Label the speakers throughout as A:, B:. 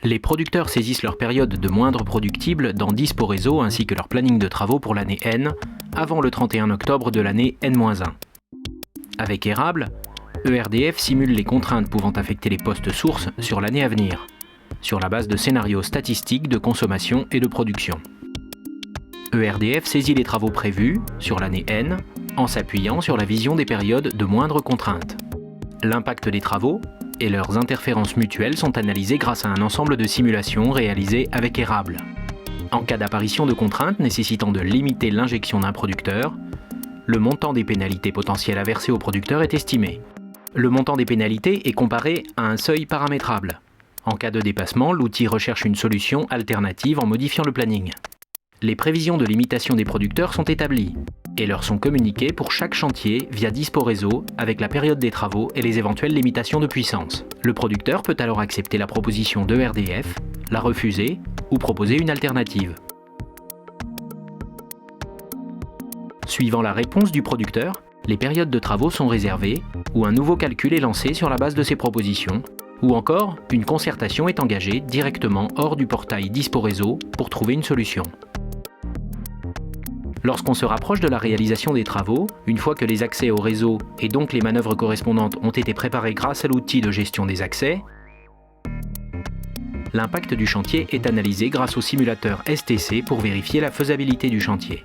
A: Les producteurs saisissent leur période de moindre productible dans Dispo-Réseau ainsi que leur planning de travaux pour l'année N, avant le 31 octobre de l'année N-1. Avec Érable, ERDF simule les contraintes pouvant affecter les postes sources sur l'année à venir, sur la base de scénarios statistiques de consommation et de production. ERDF saisit les travaux prévus, sur l'année N, en s'appuyant sur la vision des périodes de moindre contrainte. L'impact des travaux et leurs interférences mutuelles sont analysées grâce à un ensemble de simulations réalisées avec Érable. En cas d'apparition de contraintes nécessitant de limiter l'injection d'un producteur, le montant des pénalités potentielles à verser au producteur est estimé. Le montant des pénalités est comparé à un seuil paramétrable. En cas de dépassement, l'outil recherche une solution alternative en modifiant le planning. Les prévisions de limitation des producteurs sont établies et leur sont communiquées pour chaque chantier via Dispo-Réseau avec la période des travaux et les éventuelles limitations de puissance. Le producteur peut alors accepter la proposition de ERDF, la refuser ou proposer une alternative. Suivant la réponse du producteur, les périodes de travaux sont réservées ou un nouveau calcul est lancé sur la base de ces propositions, ou encore une concertation est engagée directement hors du portail Dispo-Réseau pour trouver une solution. Lorsqu'on se rapproche de la réalisation des travaux, une fois que les accès au réseau et donc les manœuvres correspondantes ont été préparées grâce à l'outil de gestion des accès, l'impact du chantier est analysé grâce au simulateur STC pour vérifier la faisabilité du chantier.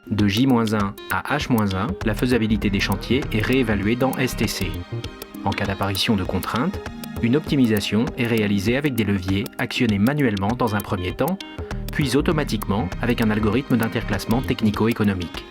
A: De J-1 à H-1, la faisabilité des chantiers est réévaluée dans STC. En cas d'apparition de contraintes, une optimisation est réalisée avec des leviers actionnés manuellement dans un premier temps, puis automatiquement avec un algorithme d'interclassement technico-économique.